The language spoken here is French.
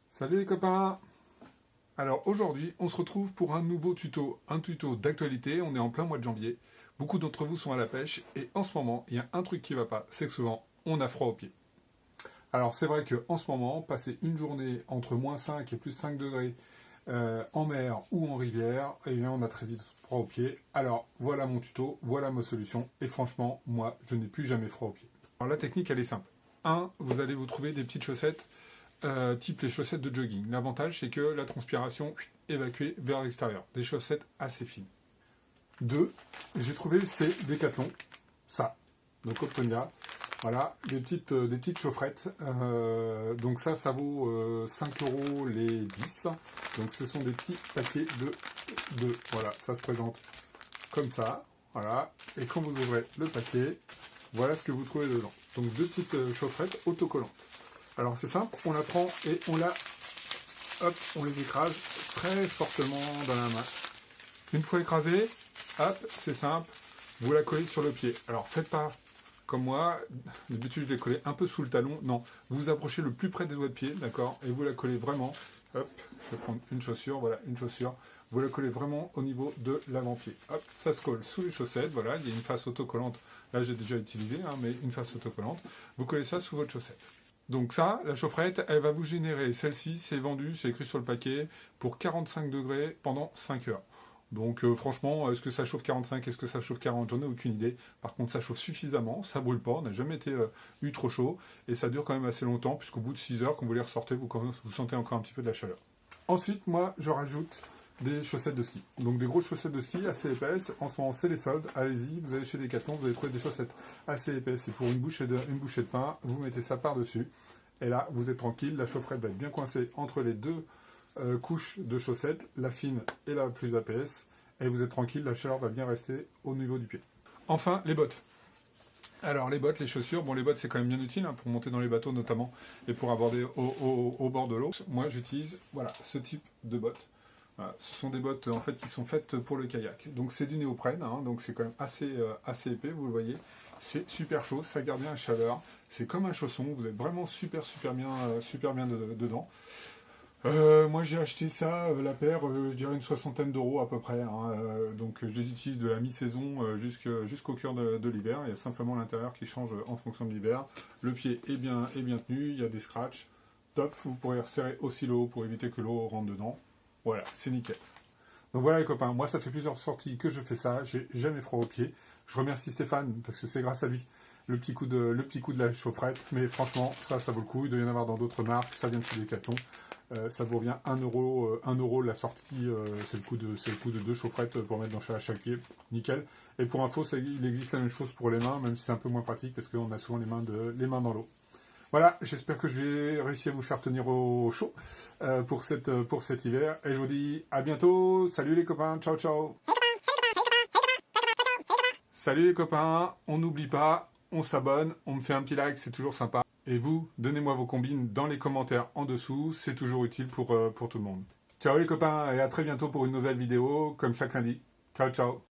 Salut les copains! Alors aujourd'hui, on se retrouve pour un nouveau tuto, un tuto d'actualité. On est en plein mois de janvier. Beaucoup d'entre vous sont à la pêche et en ce moment, il y a un truc qui va pas, c'est que souvent, on a froid aux pieds. Alors c'est vrai qu'en ce moment, passer une journée entre moins 5 et plus 5 degrés en mer ou en rivière, eh bien on a très vite froid aux pieds. Alors voilà mon tuto, voilà ma solution et franchement, moi, je n'ai plus jamais froid aux pieds. Alors la technique, elle est simple. 1. Vous allez vous trouver des petites chaussettes type les chaussettes de jogging. L'avantage, c'est que la transpiration évacuée vers l'extérieur. Des chaussettes assez fines. 2. J'ai trouvé ces Décathlon. Ça. Donc Optonia. Voilà. Des petites chaufferettes. Donc ça vaut 5 € les 10. Donc ce sont des petits paquets de. Voilà. Ça se présente comme ça. Voilà. Et quand vous ouvrez le paquet, voilà ce que vous trouvez dedans. Donc deux petites chaufferettes autocollantes. Alors c'est simple, on la prend et on les écrase très fortement dans la main. Une fois écrasée, hop, c'est simple, vous la collez sur le pied. Alors faites pas comme moi, d'habitude je l'ai collée un peu sous le talon. Non, vous vous approchez le plus près des doigts de pied, d'accord, et vous la collez vraiment, hop, je vais prendre une chaussure, voilà, une chaussure. Vous la collez vraiment au niveau de l'avant-pied. Hop, ça se colle sous les chaussettes, voilà, il y a une face autocollante, là j'ai déjà utilisé, hein, mais une face autocollante. Vous collez ça sous votre chaussette. Donc ça, la chaufferette, elle va vous générer, celle-ci, c'est vendu, c'est écrit sur le paquet, pour 45 degrés pendant 5 heures. Donc franchement, est-ce que ça chauffe 45, est-ce que ça chauffe 40, j'en ai aucune idée. Par contre, ça chauffe suffisamment, ça brûle pas, on n'a jamais eu trop chaud, et ça dure quand même assez longtemps, puisqu'au bout de 6 heures, quand vous les ressortez, vous sentez encore un petit peu de la chaleur. Ensuite, moi, je rajoute des chaussettes de ski. Donc des grosses chaussettes de ski assez épaisses. En ce moment, c'est les soldes. Allez-y, vous allez chez Decathlon, vous allez trouver des chaussettes assez épaisses. Et pour une bouchée de pain, vous mettez ça par-dessus. Et là, vous êtes tranquille. La chaufferette va être bien coincée entre les deux couches de chaussettes, la fine et la plus épaisse. Et vous êtes tranquille, la chaleur va bien rester au niveau du pied. Enfin, les bottes. Alors les bottes, les chaussures, bon les bottes c'est quand même bien utile hein, pour monter dans les bateaux notamment et pour aborder au bord de l'eau. Moi j'utilise voilà, ce type de bottes. Voilà, ce sont des bottes en fait qui sont faites pour le kayak. Donc c'est du néoprène, hein, donc c'est quand même assez épais, vous le voyez. C'est super chaud, ça garde bien la chaleur. C'est comme un chausson, vous êtes vraiment super bien dedans. Moi j'ai acheté ça, la paire, je dirais une 60aine d'euros à peu près. Hein, donc je les utilise de la mi-saison jusqu'au cœur de l'hiver. Il y a simplement l'intérieur qui change en fonction de l'hiver. Le pied est bien tenu, il y a des scratchs. Top, vous pourrez resserrer aussi l'eau pour éviter que l'eau rentre dedans. Voilà, c'est nickel. Donc voilà les copains, moi ça fait plusieurs sorties que je fais ça, j'ai jamais froid aux pieds. Je remercie Stéphane parce que c'est grâce à lui le petit coup de la chaufferette. Mais franchement, ça vaut le coup. Il doit y en avoir dans d'autres marques, ça vient de chez Decathlon. Ça vous revient 1 € la sortie, c'est le coût de deux chaufferettes pour mettre dans chaque pied, nickel. Et pour info, il existe la même chose pour les mains, même si c'est un peu moins pratique parce qu'on a souvent les mains dans l'eau. Voilà, j'espère que je vais réussir à vous faire tenir au chaud pour cet hiver. Et je vous dis à bientôt, salut les copains, ciao ciao. Salut les copains, on n'oublie pas, on s'abonne, on me fait un petit like, c'est toujours sympa. Et vous, donnez-moi vos combines dans les commentaires en dessous, c'est toujours utile pour tout le monde. Ciao les copains et à très bientôt pour une nouvelle vidéo, comme chaque lundi. Ciao ciao.